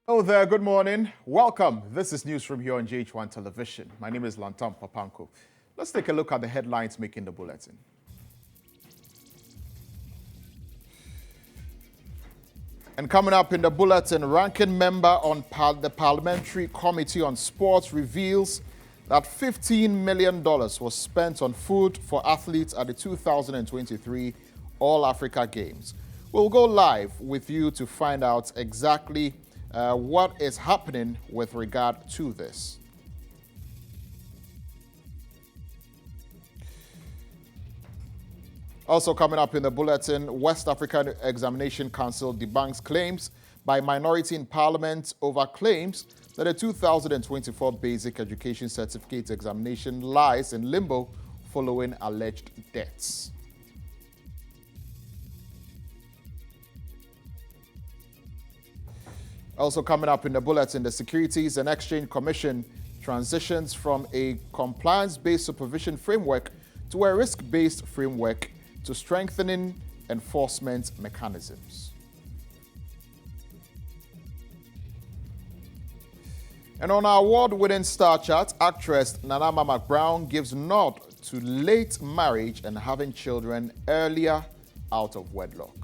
Hello there, good morning. Welcome. This is news from here on GHOne Television. My name is Lantam, Papanko. Let's take a look at the headlines making the bulletin. And coming up in the bulletin, ranking member on the Parliamentary Committee on Sports reveals that $15 million was spent on food for athletes at the 2023 All-Africa Games. We'll go live with you to find out exactly what is happening with regard to this. Also coming up in the bulletin, West African Examination Council debunks claims by minority in parliament over claims that the 2024 Basic Education Certificate examination lies in limbo following alleged deaths. Also coming up in the bulletin, the Securities and Exchange Commission transitions from a compliance-based supervision framework to a risk-based framework to strengthening enforcement mechanisms. And on our award-winning star chart, actress Ama McBrown gives nod to late marriage and having children earlier out of wedlock.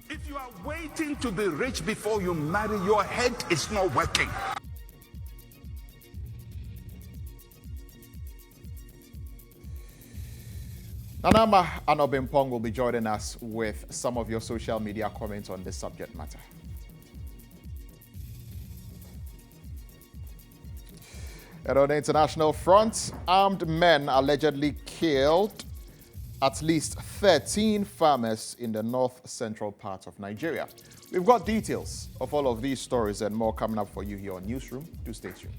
If you are waiting to be rich before you marry, your head is not working. Nanama Anobimpong will be joining us with some of your social media comments on this subject matter. And on the international front, armed men allegedly killed at least 13 farmers in the north-central part of Nigeria. We've got details of all of these stories and more coming up for you here on Newsroom. Do stay tuned.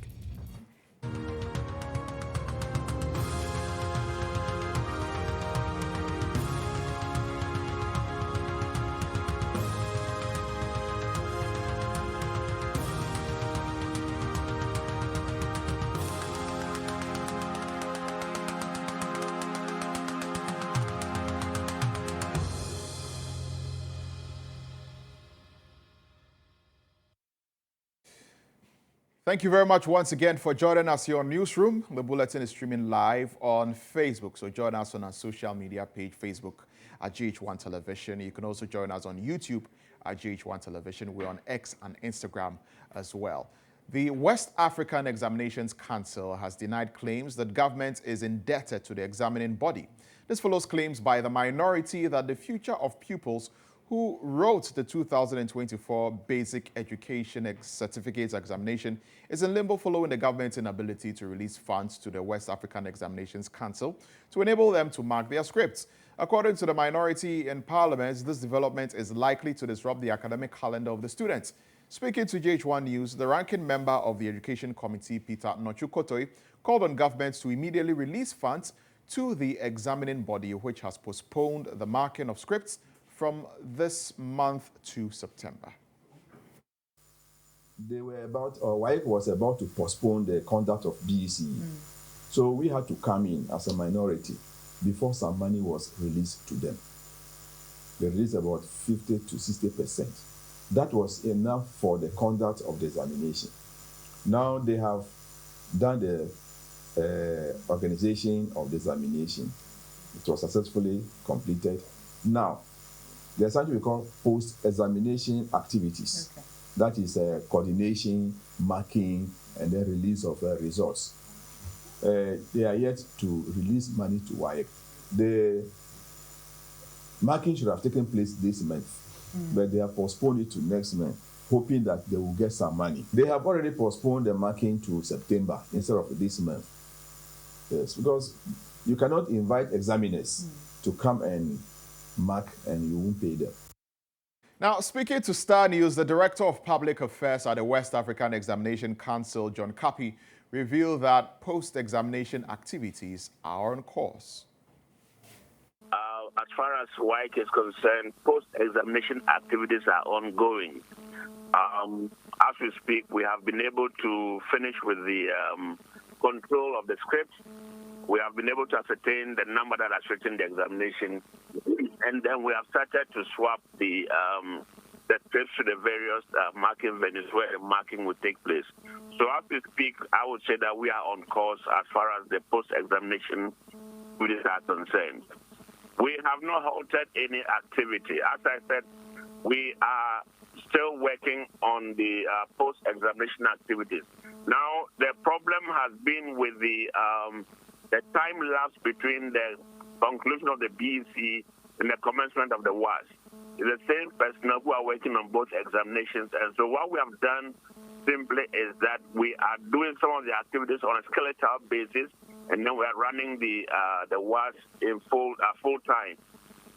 Thank you very much once again for joining us here on Newsroom. The bulletin is streaming live on Facebook, so join us on our social media page, Facebook at GHOne Television. You can also join us on YouTube at GHOne Television. We're on X and Instagram as well. The West African Examinations Council has denied claims that government is indebted to the examining body. This follows claims by the minority that the future of pupils who wrote the 2024 Basic Education Certificate examination is in limbo following the government's inability to release funds to the West African Examinations Council to enable them to mark their scripts. According to the minority in Parliament, this development is likely to disrupt the academic calendar of the students. Speaking to GHOne News, the ranking member of the Education Committee, Peter Nochukotoi, called on government to immediately release funds to the examining body, which has postponed the marking of scripts from this month to September. They were about, or WAEC was about to postpone the conduct of BECE. So we had to come in as a minority before some money was released to them. They released about 50 to 60%. That was enough for the conduct of the examination. Now they have done the organization of the examination. It was successfully completed. Now, there's something we call post-examination activities. Okay. That is coordination, marking, and then release of results. They are yet to release money to WAEC. The marking should have taken place this month, but they have postponed it to next month, hoping that they will get some money. They have already postponed the marking to September instead of this month. Yes, because you cannot invite examiners to come and mark and you won't pay them. Now, speaking to Star News, the Director of Public Affairs at the West African Examination Council, John Kapi, revealed that post-examination activities are on course. As far as WAEC is concerned, post-examination activities are ongoing. As we speak, we have been able to finish with the control of the script. We have been able to ascertain the number that has written the examination, and then we have started to swap the the trips to the various marking venues where the marking will take place. So as we speak, I would say that we are on course as far as the post-examination activities are concerned. We have not halted any activity. As I said, we are still working on the post-examination activities. Now, the problem has been with the time lapse between the conclusion of the BECE and the commencement of the WAEC. It's the same personnel who are working on both examinations. And so what we have done simply is that we are doing some of the activities on a skeletal basis, and then we are running the WAEC in full time.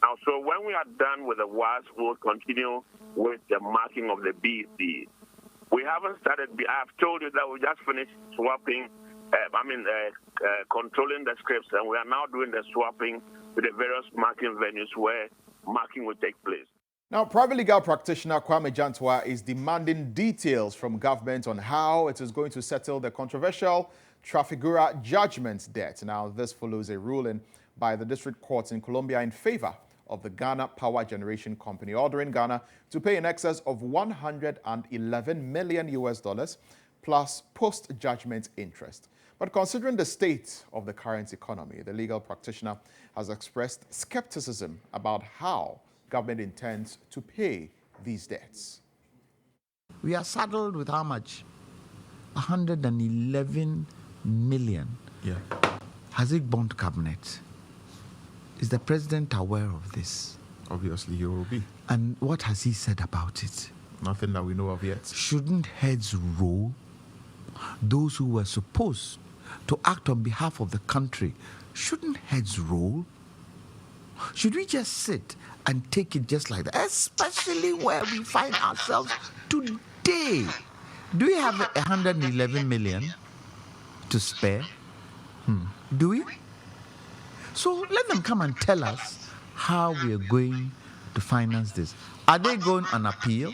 Now, so when we are done with the WAEC, we'll continue with the marking of the BECE. We haven't started. I've told you that we just finished swapping. Controlling the scripts, and we are now doing the swapping to the various marking venues where marking will take place. Now, private legal practitioner Kwame Jantwa is demanding details from government on how it is going to settle the controversial Trafigura judgment debt. Now, this follows a ruling by the district courts in Colombia in favor of the Ghana Power Generation Company, ordering Ghana to pay in excess of $111 million plus post-judgment interest. But considering the state of the current economy, the legal practitioner has expressed skepticism about how government intends to pay these debts. We are saddled with how much? 111 million. Yeah. Has it gone to cabinet? Is the president aware of this? Obviously, he will be. And what has he said about it? Nothing that we know of yet. Shouldn't heads roll? Those who were supposed to act on behalf of the country, shouldn't heads roll? Should we just sit and take it just like that? Especially where we find ourselves today. Do we have 111 million to spare? Do we? So let them come and tell us how we are going to finance this. Are they going on appeal?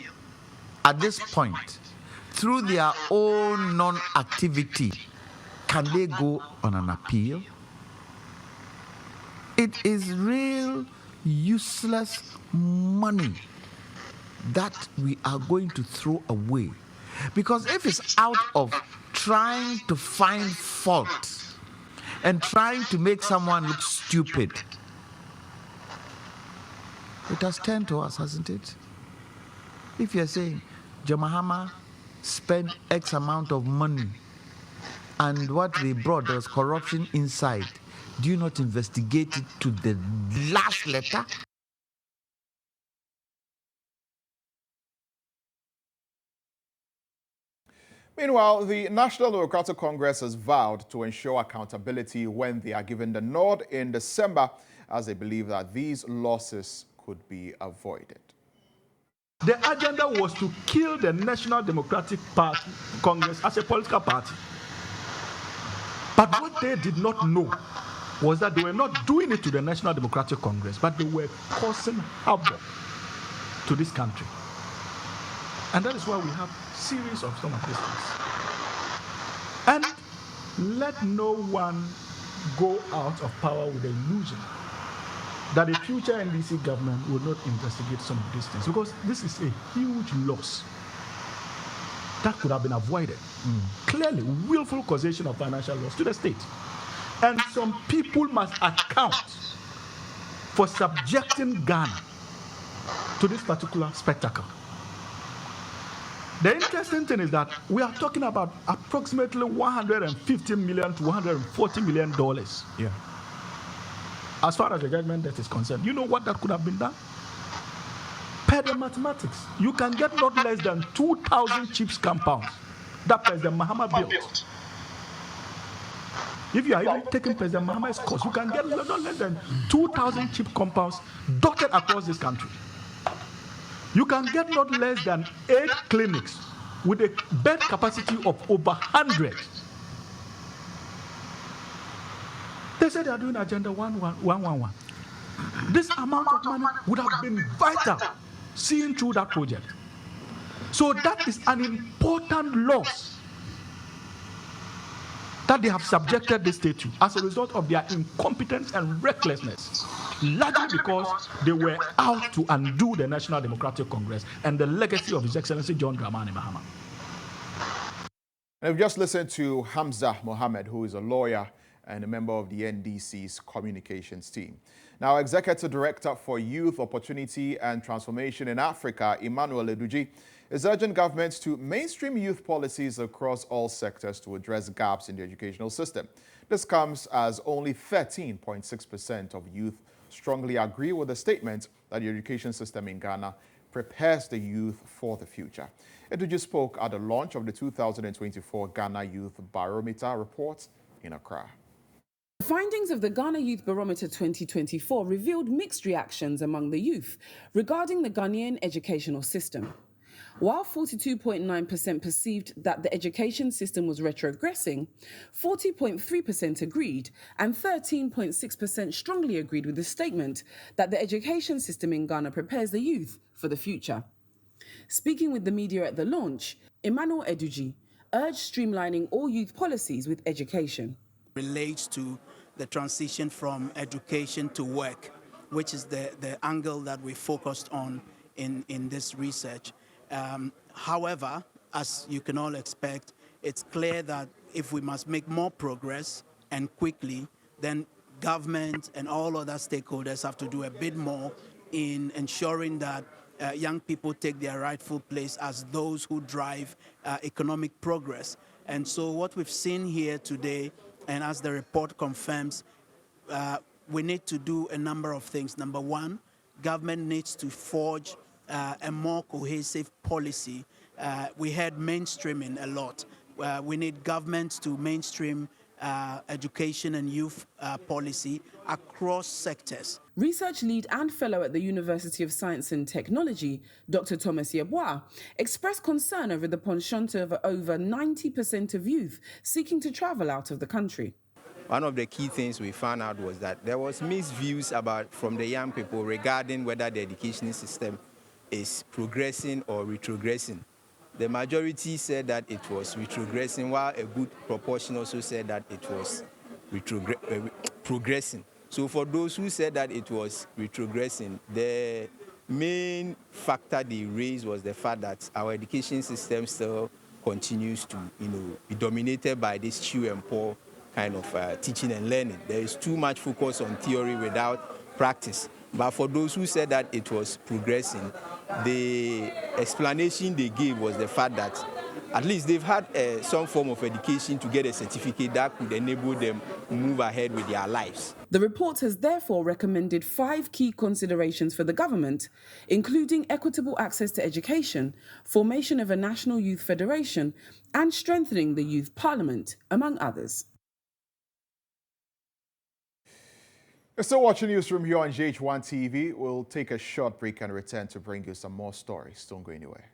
At this point, through their own non-activity, can they go on an appeal? It is real useless money that we are going to throw away. Because if it's out of trying to find fault and trying to make someone look stupid, it has turned to us, hasn't it? If you're saying, Jamahama spent X amount of money and what they brought, there was corruption inside, do you not investigate it to the last letter? Meanwhile, the National Democratic Congress has vowed to ensure accountability when they are given the nod in December, as they believe that these losses could be avoided. The agenda was to kill the National Democratic Party Congress as a political party. But what they did not know was that they were not doing it to the National Democratic Congress, but they were causing havoc to this country. And that is why we have a series of some of these things. And let no one go out of power with the illusion that the future NDC government will not investigate some of these things, because this is a huge loss that could have been avoided. Clearly, willful causation of financial loss to the state. And some people must account for subjecting Ghana to this particular spectacle. The interesting thing is that we are talking about approximately $150 million to $140 million. Yeah. As far as the judgment debt is concerned. You know what that could have been done? Per the mathematics, you can get not less than 2,000 chips compounds that President Mahama built. If you are even taking President Mahama's course, you can get not less than 2,000 chip compounds dotted across this country. You can get not less than 8 clinics with a bed capacity of over 100. They said they are doing Agenda 111. This amount of money would have been vital seeing through that project. So that is an important loss that they have subjected the state to as a result of their incompetence and recklessness. largely because they were out to undo the National Democratic Congress and the legacy of His Excellency John Dramani Mahama. And we've just listened to Hamza Mohammed, who is a lawyer and a member of the NDC's communications team. Now, Executive Director for Youth Opportunity and Transformation in Africa, Emmanuel Eduji, is urging governments to mainstream youth policies across all sectors to address gaps in the educational system. This comes as only 13.6% of youth strongly agree with the statement that the education system in Ghana prepares the youth for the future. Eduji spoke at the launch of the 2024 Ghana Youth Barometer report in Accra. The findings of the Ghana Youth Barometer 2024 revealed mixed reactions among the youth regarding the Ghanaian educational system. While 42.9% perceived that the education system was retrogressing, 40.3% agreed and 13.6% strongly agreed with the statement that the education system in Ghana prepares the youth for the future. Speaking with the media at the launch, Emmanuel Eduji urged streamlining all youth policies with education. Relates to the transition from education to work, which is the angle that we focused on in this research. However, as you can all expect, it's clear that if we must make more progress and quickly, then government and all other stakeholders have to do a bit more in ensuring that young people take their rightful place as those who drive economic progress. And so what we've seen here today, and as the report confirms, we need to do a number of things. Number one, government needs to forge a more cohesive policy. We heard mainstreaming a lot. We need governments to mainstream education and youth policy across sectors. Research lead and fellow at the University of Science and Technology, Dr. Thomas Yeboah, expressed concern over the penchant of over 90% of youth seeking to travel out of the country. One of the key things we found out was that there was mixed views from the young people regarding whether the education system is progressing or retrogressing. The majority said that it was retrogressing, while a good proportion also said that it was progressing. So for those who said that it was retrogressing, the main factor they raised was the fact that our education system still continues to, be dominated by this chew and pour kind of teaching and learning. There is too much focus on theory without practice. But for those who said that it was progressing, the explanation they gave was the fact that at least they've had some form of education to get a certificate that could enable them move ahead with their lives. The report has therefore recommended 5 key considerations for the government, including equitable access to education, formation of a national youth federation, and strengthening the youth parliament, among others. You're still watching Newsroom here on GHOne TV. We'll take a short break and return to bring you some more stories. Don't go anywhere.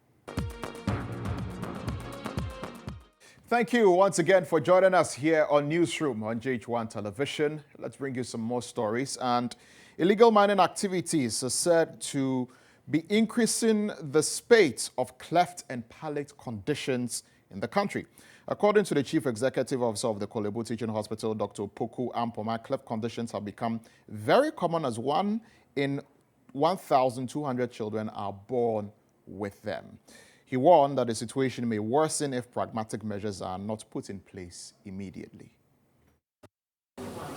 Thank you once again for joining us here on Newsroom on GHOne Television. Let's bring you some more stories. And illegal mining activities are said to be increasing the spate of cleft and palate conditions in the country. According to the Chief Executive Officer of the Kolebu Teaching Hospital, Dr. Poku Ampoma, cleft conditions have become very common as 1 in 1,200 children are born with them. He warned that the situation may worsen if pragmatic measures are not put in place immediately.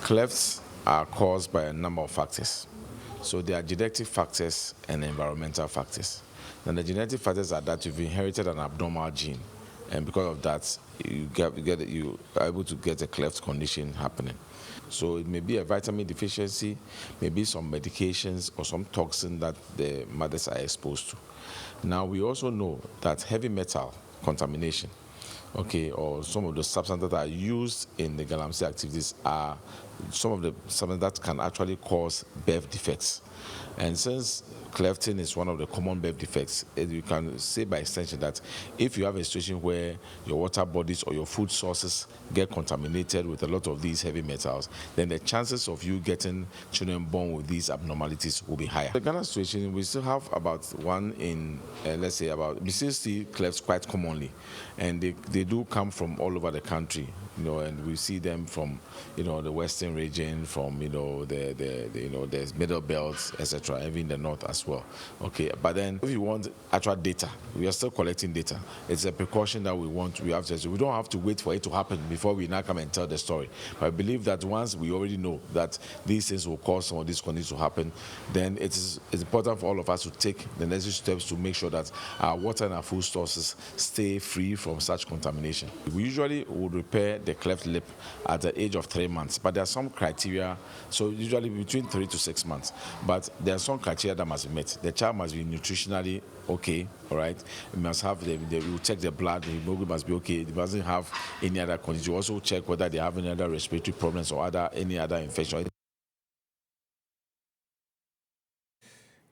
Clefts are caused by a number of factors. So there are genetic factors and environmental factors. Then the genetic factors are that you've inherited an abnormal gene, and because of that, you are able to get a cleft condition happening. So it may be a vitamin deficiency, maybe some medications or some toxin that the mothers are exposed to. Now we also know that heavy metal contamination, or some of the substances that are used in the galamsey activities are some of the substances that can actually cause birth defects. And since clefting is one of the common birth defects, you can say by extension that if you have a situation where your water bodies or your food sources get contaminated with a lot of these heavy metals, then the chances of you getting children born with these abnormalities will be higher. The Ghana situation, we still have about one in, let's say about, we still see clefts quite commonly, and they do come from all over the country, and we see them from, the western region, from, the middle belts, etc., even the north as well. Okay, but then if you want actual data, we are still collecting data. It's a precaution that we have to. So we don't have to wait for it to happen before we now come and tell the story. But I believe that once we already know that these things will cause some of these conditions to happen, then it's important for all of us to take the necessary steps to make sure that our water and our food sources stay free from such contamination. We usually would repair the cleft lip at the age of 3 months, but there are some criteria, so usually between 3 to 6 months, but there are some criteria that must be met. The child must be nutritionally okay, all right? We must have, we will check the blood, the hemoglobin must be okay, it doesn't have any other condition. We also check whether they have any other respiratory problems or any other infection.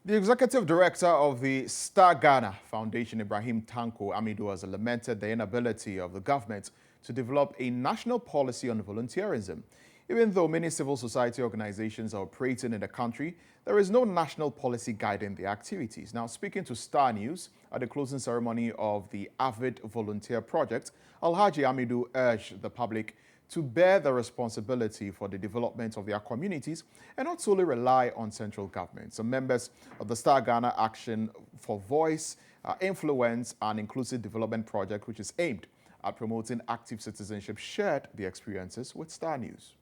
The executive director of the Star Ghana Foundation, Ibrahim Tanko Amidu, has lamented the inability of the government to develop a national policy on volunteerism. Even though many civil society organizations are operating in the country, there is no national policy guiding their activities. Now, speaking to Star News at the closing ceremony of the Avid Volunteer Project, Alhaji Amidu urged the public to bear the responsibility for the development of their communities and not solely rely on central government. Some members of the Star Ghana Action for Voice, Influence and Inclusive Development Project, which is aimed at promoting active citizenship, shared the experiences with Star News.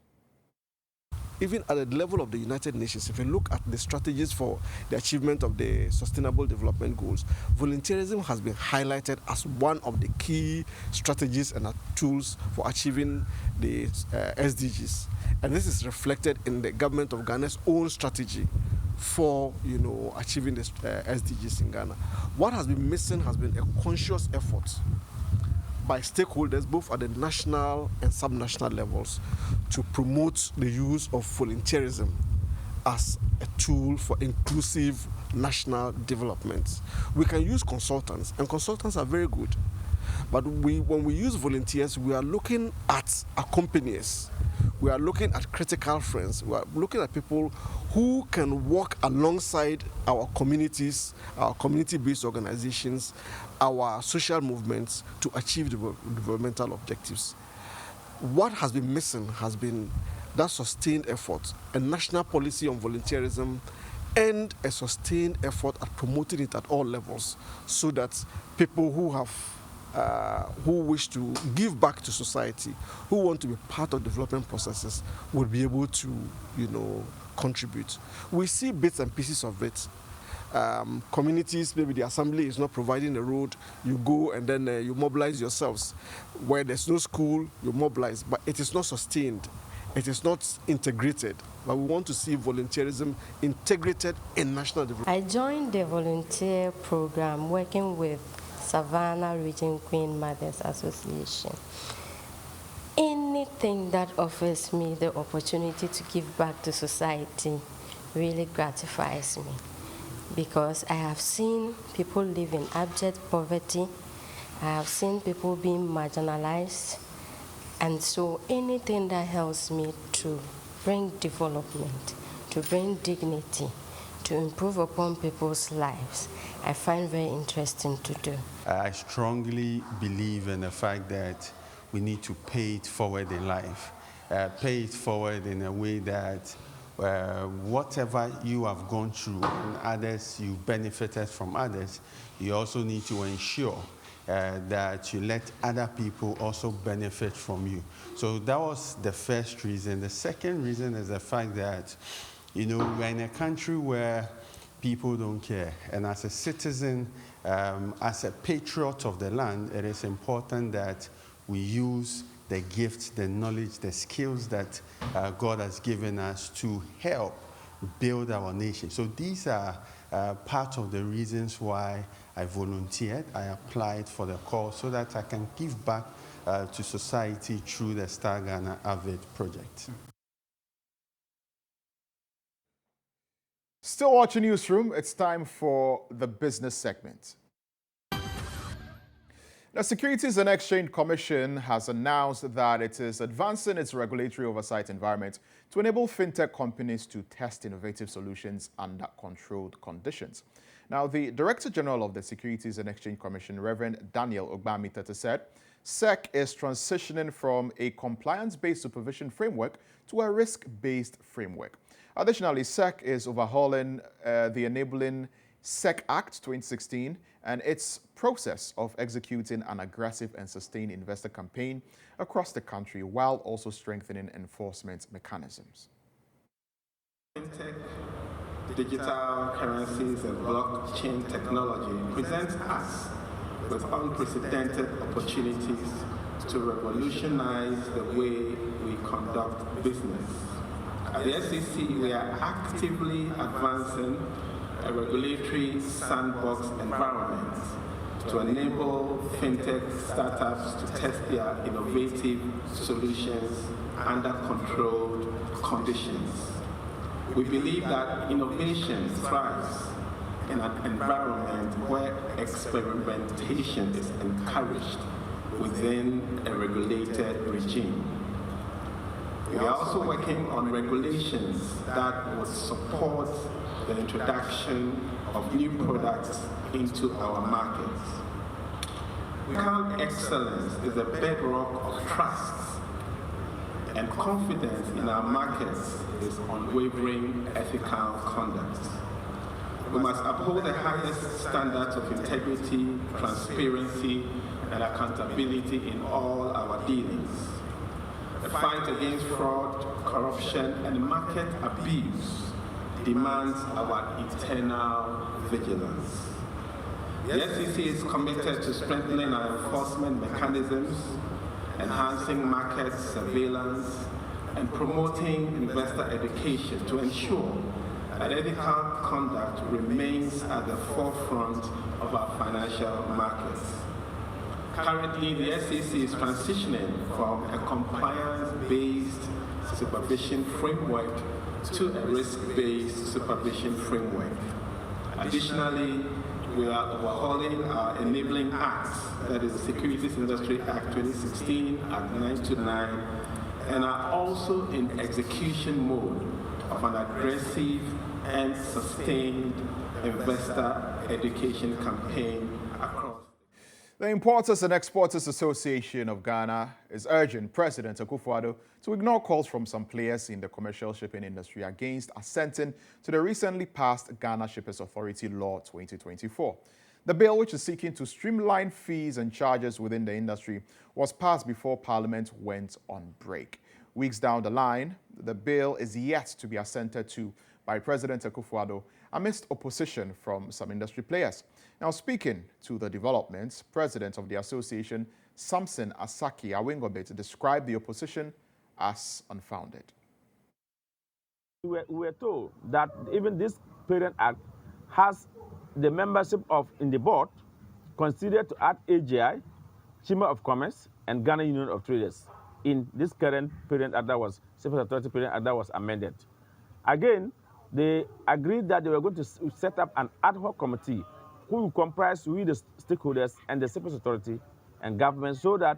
Even at the level of the United Nations, if you look at the strategies for the achievement of the Sustainable Development Goals, volunteerism has been highlighted as one of the key strategies and tools for achieving the SDGs. And this is reflected in the government of Ghana's own strategy for achieving the SDGs in Ghana. What has been missing has been a conscious effort by stakeholders, both at the national and subnational levels, to promote the use of volunteerism as a tool for inclusive national development. We can use consultants, and consultants are very good. But when we use volunteers, we are looking at accompaniers. We are looking at critical friends. We are looking at people who can work alongside our communities, our community-based organizations, our social movements to achieve the developmental objectives. What has been missing has been that sustained effort, a national policy on volunteerism, and a sustained effort at promoting it at all levels, so that people who wish to give back to society, who want to be part of development processes, will be able to, contribute. We see bits and pieces of it. Communities, maybe the assembly is not providing a road, you go and then you mobilize yourselves. Where there's no school, you mobilize, but it is not sustained. It is not integrated. But we want to see volunteerism integrated in national development. I joined the volunteer program working with Savannah Region Queen Mothers Association. Anything that offers me the opportunity to give back to society really gratifies me, because I have seen people live in abject poverty. I have seen people being marginalized. And so anything that helps me to bring development, to bring dignity, to improve upon people's lives, I find very interesting to do. I strongly believe in the fact that we need to pay it forward in life. Pay it forward in a way that whatever you have gone through and others, you benefited from others, you also need to ensure that you let other people also benefit from you. So that was the first reason. The second reason is the fact that, we're in a country where people don't care. And as a citizen, as a patriot of the land, it is important that we use the gifts, the knowledge, the skills that God has given us to help build our nation. So these are part of the reasons why I volunteered. I applied for the call so that I can give back to society through the Star Ghana Avid project. Still watching Newsroom, it's time for the business segment. The Securities and Exchange Commission has announced that it is advancing its regulatory oversight environment to enable fintech companies to test innovative solutions under controlled conditions. Now, the Director General of the Securities and Exchange Commission, Reverend Daniel Ogbamitete, said SEC is transitioning from a compliance-based supervision framework to a risk-based framework. Additionally, SEC is overhauling the enabling SEC Act 2016 and its process of executing an aggressive and sustained investor campaign across the country while also strengthening enforcement mechanisms. Fintech, digital currencies and blockchain technology presents us with unprecedented opportunities to revolutionize the way we conduct business. At the SEC, we are actively advancing a regulatory sandbox environment to enable fintech startups to test their innovative solutions under controlled conditions. We believe that innovation thrives in an environment where experimentation is encouraged within a regulated regime. We are also working on regulations that would support the introduction of new products into our markets. Account excellence is a bedrock of trust, and confidence in our markets is unwavering ethical conduct. We must uphold the highest standards of integrity, transparency, and accountability in all our dealings. The fight against fraud, corruption, and market abuse demands our eternal vigilance. The SEC is committed to strengthening our enforcement mechanisms, enhancing market surveillance, and promoting investor education to ensure that ethical conduct remains at the forefront of our financial markets. Currently, the SEC is transitioning from a compliance-based supervision framework to a risk-based supervision framework. Additionally, we are overhauling our enabling acts, that is the Securities Industry Act 2016, Act 929, and are also in execution mode of an aggressive and sustained investor education campaign across. The Importers and Exporters Association of Ghana is urging President Akufo-Addo to ignore calls from some players in the commercial shipping industry against assenting to the recently passed Ghana Shippers Authority Law 2024. The bill, which is seeking to streamline fees and charges within the industry, was passed before Parliament went on break. Weeks down the line, the bill is yet to be assented to by President Akufo-Addo amidst opposition from some industry players. Now, speaking to the developments, President of the association, Samson Asaki Awingobit, described the opposition as unfounded. We were told that even this Parent Act has the membership of in the board considered to add AGI, Chamber of Commerce, and Ghana Union of Traders in this current Parent Act that was Civil Authority Parent Act that was amended. Again, they agreed that they were going to set up an ad hoc committee who will comprise with the stakeholders and the Civil Authority and government so that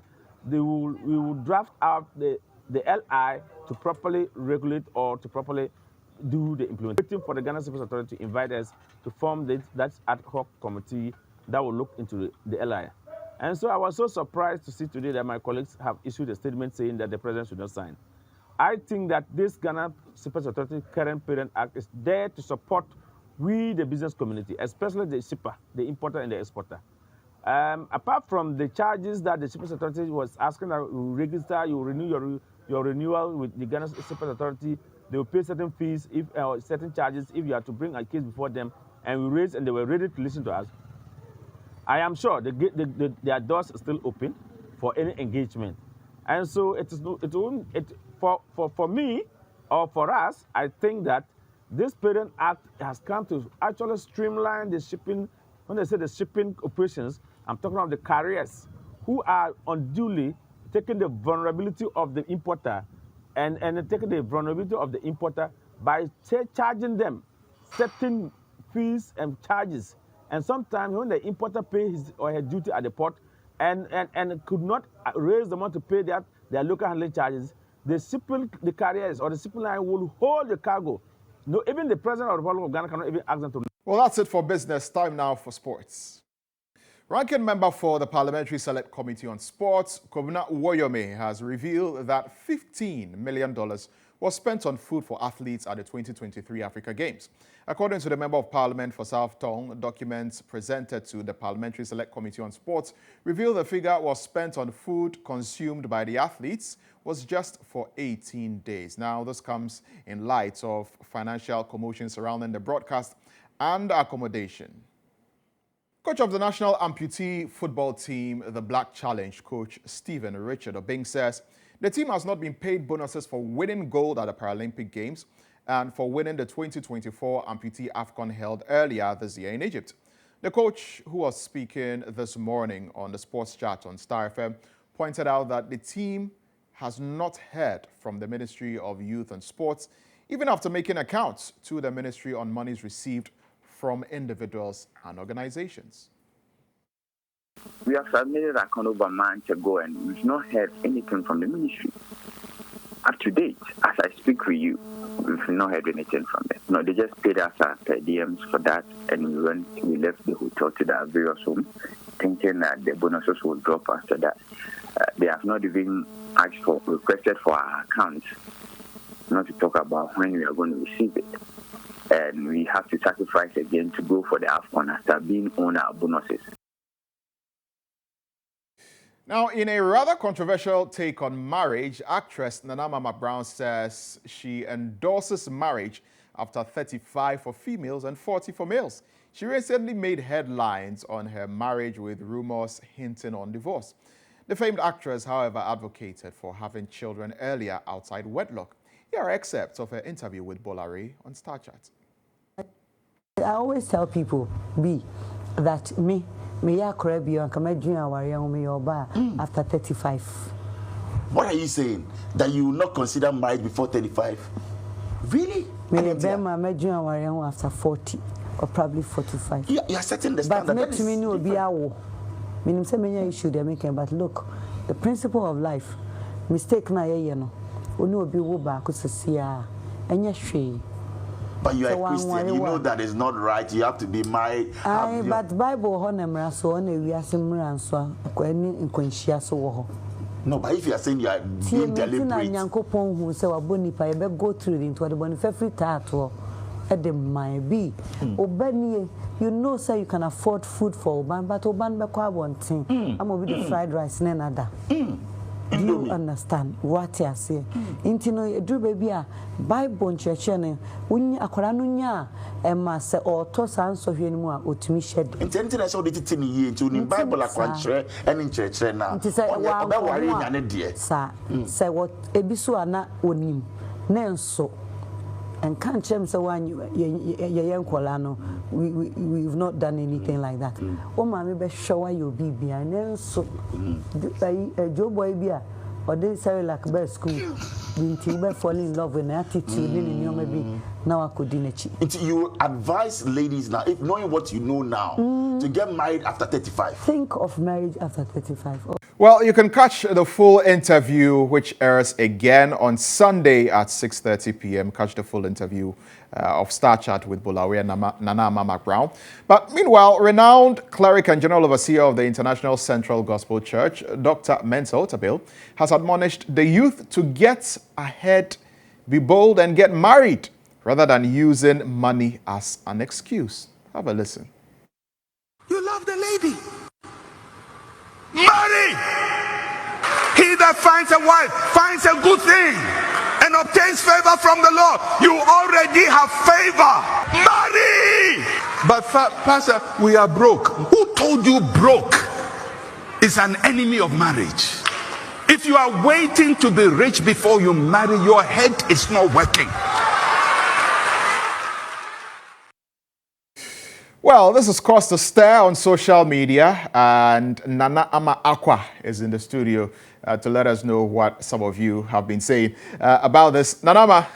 we will draft out the LI to properly regulate or to properly do the implementation. Waiting for the Ghana Civil Authority to invite us to form that ad hoc committee that will look into the LI. And so I was so surprised to see today that my colleagues have issued a statement saying that the president should not sign. I think that this Ghana Civil Authority current Parent Act is there to support the business community, especially the shipper, the importer and the exporter. Apart from the charges that the Shippers Authority was asking that you register, you renew your renewal with the Ghana Shippers Authority, they will pay certain fees, if certain charges, if you are to bring a case before them, and we raised, and they were ready to listen to us. I am sure their doors are still open for any engagement, and so for me or for us, I think that this Parent Act has come to actually streamline the shipping. When they say the shipping operations, I'm talking about the carriers who are unduly taking the vulnerability of the importer and taking the vulnerability of the importer by charging them certain fees and charges. And sometimes when the importer pays his or her duty at the port and could not raise the money to pay their local handling charges, the carriers or the shipping line will hold the cargo. No, even the president of the Republic of Ghana cannot even ask them to. Well, that's it for business. Time now for sports. Ranking member for the Parliamentary Select Committee on Sports, Kobina Woyome, has revealed that $15 million was spent on food for athletes at the 2023 Africa Games. According to the Member of Parliament for South Tong, documents presented to the Parliamentary Select Committee on Sports reveal the figure was spent on food consumed by the athletes was just for 18 days. Now, this comes in light of financial commotion surrounding the broadcast and accommodation. Coach of the national amputee football team, the Black Challenge, Coach Stephen Richard Obing, says the team has not been paid bonuses for winning gold at the Paralympic Games and for winning the 2024 Amputee AFCON held earlier this year in Egypt. The coach, who was speaking this morning on the Sports Chat on Star FM, pointed out that the team has not heard from the Ministry of Youth and Sports, even after making accounts to the Ministry on monies received from individuals and organizations. We have submitted a account over a month ago and we've not heard anything from the ministry. Up to date, as I speak with you, we've not heard anything from them. No, they just paid us our per diems for that and we left the hotel to the various homes thinking that the bonuses will drop after that. They have not even requested for our accounts, not to talk about when we are going to receive it. And we have to sacrifice again to go for the AFCON after being on our bonuses. Now, in a rather controversial take on marriage, actress Ama McBrown says she endorses marriage after 35 for females and 40 for males. She recently made headlines on her marriage with rumors hinting on divorce. The famed actress, however, advocated for having children earlier outside wedlock. Here are excerpts of her interview with Bolare on StarChat. I always tell people, that me after 35. What are you saying? That you will not consider marriage before 35? Really? After 40 or probably 45. You are setting the standard. But to me, will be our issue they're making. But look, the principle of life, mistake na but you are a Christian, you know that is not right. You have to be married. But Bible no, but if you are saying you are being deliberate, go through you know, say you can afford food for Oban, but Oban one thing. I'm gonna be the fried rice and another. Do you understand what I say? Intino do baby Bible church when akwaranunya say or to sanso hwenu otumi shed. Intenti na so de titi ni ye nti Bible akwankyere ene nkyerkyere na. Oba ware nyane de. Say what ebiso ana onim na enso. And can't say we've not done anything like that. Oh, mommy, be show you be and then so Joe boy be or they say like best school. Be fall in love with an attitude maybe now I could you advise ladies now, if knowing what you know now, to get married after 35. Think of marriage after 35. Well, you can catch the full interview, which airs again on Sunday at 6:30 p.m. Catch the full interview of Star Chat with Bolawe and Ama McBrown. But meanwhile, renowned cleric and general overseer of the International Central Gospel Church, Dr. Mensa Otabil, has admonished the youth to get ahead, be bold, and get married, rather than using money as an excuse. Have a listen. You love the lady. Marry! He that finds a wife finds a good thing and obtains favor from the Lord. You already have favor. Marry! But Pastor, we are broke. Who told you broke is an enemy of marriage? If you are waiting to be rich before you marry, your head is not working. Well, this has caused a stir on social media, and Nana Ama Aqua is in the studio to let us know what some of you have been saying about this. Nanama.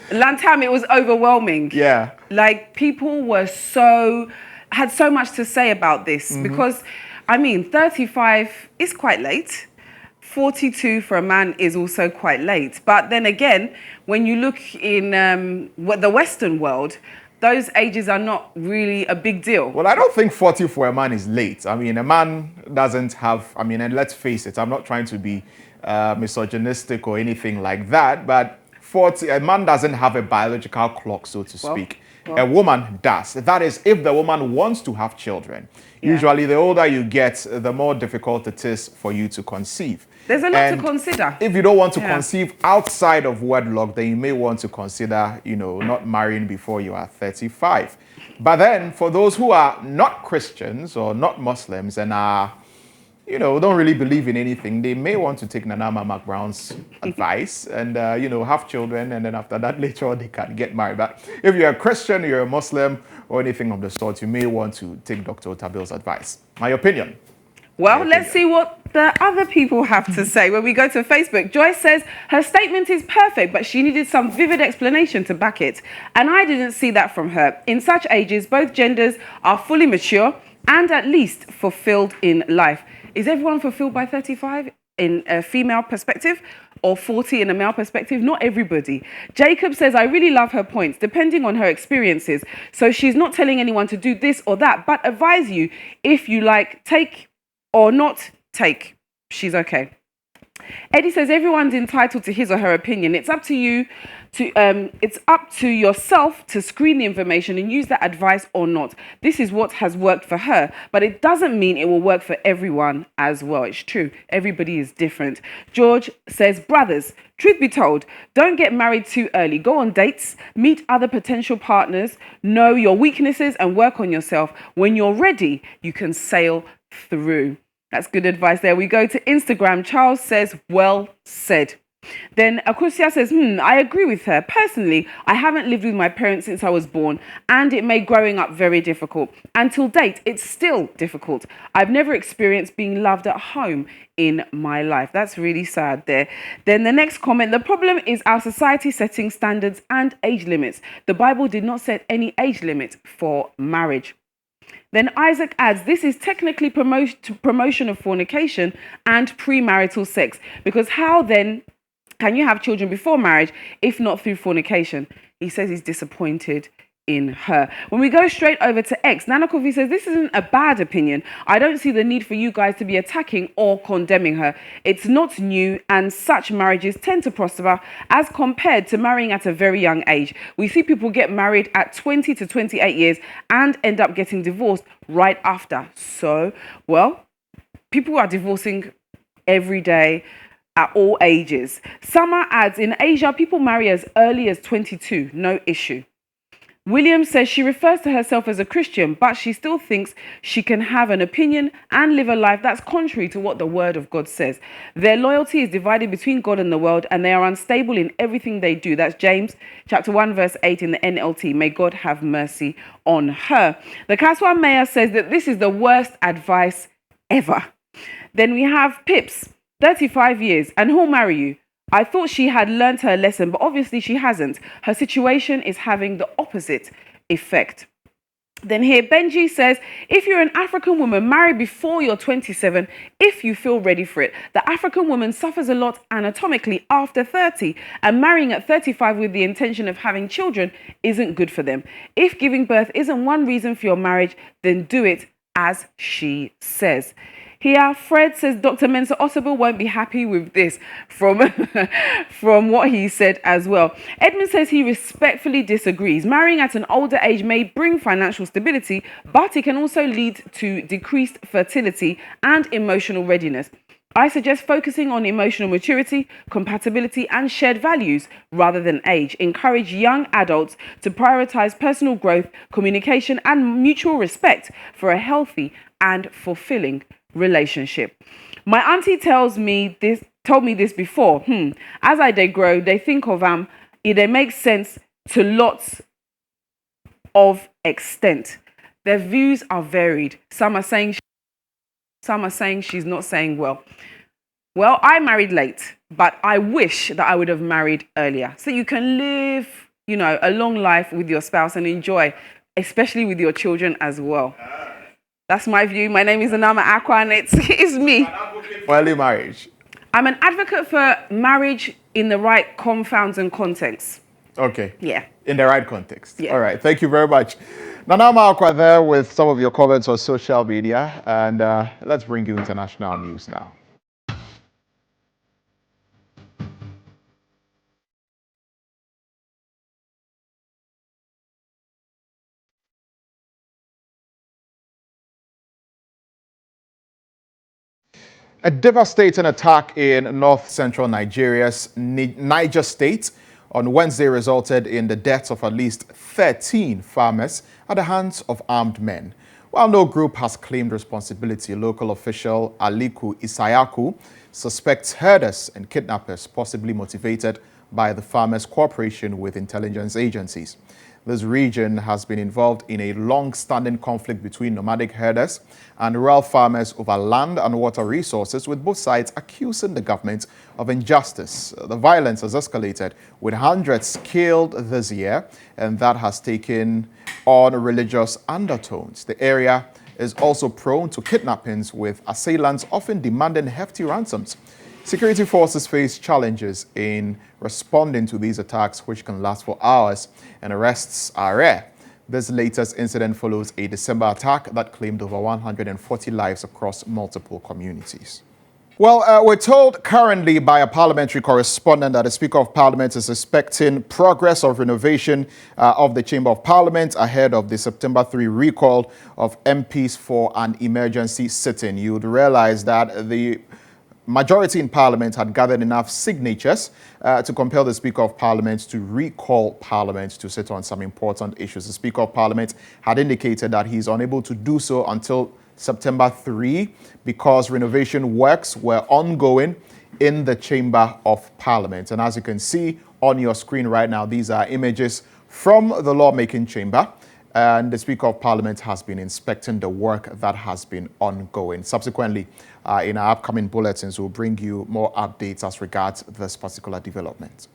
Lantam, it was overwhelming. Yeah. Like, people were had so much to say about this because, I mean, 35 is quite late. 42 for a man is also quite late. But then again, when you look in the Western world, those ages are not really a big deal. Well, I don't think 40 for a man is late. I mean, a man doesn't have, I mean, and let's face it, I'm not trying to be misogynistic or anything like that, but 40, a man doesn't have a biological clock, so to speak. A woman does. That is, if the woman wants to have children. Yeah. Usually, the older you get, the more difficult it is for you to conceive. There's a lot to consider. If you don't want to conceive outside of wedlock, then you may want to consider, you know, not marrying before you are 35. But then, for those who are not Christians or not Muslims and are, you know, don't really believe in anything, they may want to take Ama McBrown's advice and, you know, have children, and then after that, later on, they can get married. But if you're a Christian, you're a Muslim, or anything of the sort, you may want to take Dr. Otabil's advice. My opinion. Well, let's see what the other people have to say. When we go to Facebook, Joyce says her statement is perfect, but she needed some vivid explanation to back it. And I didn't see that from her. In such ages, both genders are fully mature and at least fulfilled in life. Is everyone fulfilled by 35 in a female perspective or 40 in a male perspective? Not everybody. Jacob says, I really love her points, depending on her experiences. So she's not telling anyone to do this or that, but advise you if you like, take or not take. She's okay. Eddie says everyone's entitled to his or her opinion. It's up to you to it's up to yourself to screen the information and use that advice or not. This is what has worked for her, but it doesn't mean it will work for everyone as well. It's true. Everybody is different. George says, brothers, truth be told, don't get married too early. Go on dates, meet other potential partners, know your weaknesses and work on yourself. When you're ready, you can sail through. That's good advice there. We go to Instagram. Charles says, well said. Then Akusia says, I agree with her. Personally, I haven't lived with my parents since I was born, and it made growing up very difficult. Until date, it's still difficult. I've never experienced being loved at home in my life. That's really sad there. Then the next comment, the problem is our society setting standards and age limits. The Bible did not set any age limit for marriage. Then Isaac adds, this is technically promotion of fornication and premarital sex, because how then can you have children before marriage if not through fornication? He says he's disappointed in her. When we go straight over to X, Nana Kofi says, this isn't a bad opinion. I don't see the need for you guys to be attacking or condemning her. It's not new, and such marriages tend to prosper as compared to marrying at a very young age. We see people get married at 20 to 28 years and end up getting divorced right after. So, well, people are divorcing every day at all ages. Summer adds, in Asia, people marry as early as 22, no issue. William says she refers to herself as a Christian, but she still thinks she can have an opinion and live a life that's contrary to what the word of God says. Their loyalty is divided between God and the world, and they are unstable in everything they do. That's James chapter 1, verse 8 in the NLT. May God have mercy on her. The Kaswa Mayor says that this is the worst advice ever. Then we have Pips, 35 years, and who'll marry you? I thought she had learnt her lesson, but obviously she hasn't. Her situation is having the opposite effect. Then here, Benji says, if you're an African woman, marry before you're 27 if you feel ready for it. The African woman suffers a lot anatomically after 30, and marrying at 35 with the intention of having children isn't good for them. If giving birth isn't one reason for your marriage, then do it as she says. Here, Fred says Dr. Mensa Otabil won't be happy with this from what he said as well. Edmund says he respectfully disagrees. Marrying at an older age may bring financial stability, but it can also lead to decreased fertility and emotional readiness. I suggest focusing on emotional maturity, compatibility, and shared values rather than age. Encourage young adults to prioritize personal growth, communication, and mutual respect for a healthy and fulfilling relationship. My auntie told me this before. As they grow, they think of it makes sense to lots of extent. Their views are varied. Some are saying she's not saying well. Well, I married late, but I wish that I would have married earlier. So you can live, a long life with your spouse and enjoy, especially with your children as well. That's my view. My name is Ama McBrown, and it's me. Early marriage. I'm an advocate for marriage in the right confounds and contexts. Okay. Yeah. In the right context. Yeah. All right. Thank you very much. Nana Malkwa there with some of your comments on social media. And let's bring you international news now. A devastating attack in north-central Nigeria's Niger State on Wednesday resulted in the deaths of at least 13 farmers at the hands of armed men. While no group has claimed responsibility, local official Aliku Isayaku suspects herders and kidnappers, possibly motivated by the farmers' cooperation with intelligence agencies. This region has been involved in a long-standing conflict between nomadic herders and rural farmers over land and water resources, with both sides accusing the government of injustice. The violence has escalated, with hundreds killed this year, and that has taken on religious undertones. The area is also prone to kidnappings, with assailants often demanding hefty ransoms. Security forces face challenges in responding to these attacks, which can last for hours, and arrests are rare. This latest incident follows a December attack that claimed over 140 lives across multiple communities. Well, we're told currently by a parliamentary correspondent that the Speaker of Parliament is expecting progress of renovation of the Chamber of Parliament ahead of the September 3 recall of MPs for an emergency sitting. You'd realize that the majority in Parliament had gathered enough signatures to compel the Speaker of Parliament to recall Parliament to sit on some important issues. The Speaker of Parliament had indicated that he's unable to do so until September 3 because renovation works were ongoing in the Chamber of Parliament. And as you can see on your screen right now, these are images from the lawmaking chamber. And the Speaker of Parliament has been inspecting the work that has been ongoing. Subsequently, in our upcoming bulletins, we'll bring you more updates as regards this particular development.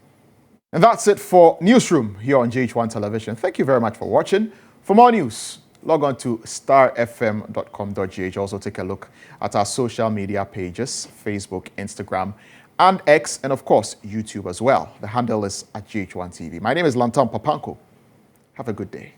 And that's it for Newsroom here on GHOne Television. Thank you very much for watching. For more news, log on to starfm.com.gh. Also take a look at our social media pages, Facebook, Instagram, and X, and of course, YouTube as well. The handle is @GHOne TV. My name is Lantam Papanko. Have a good day.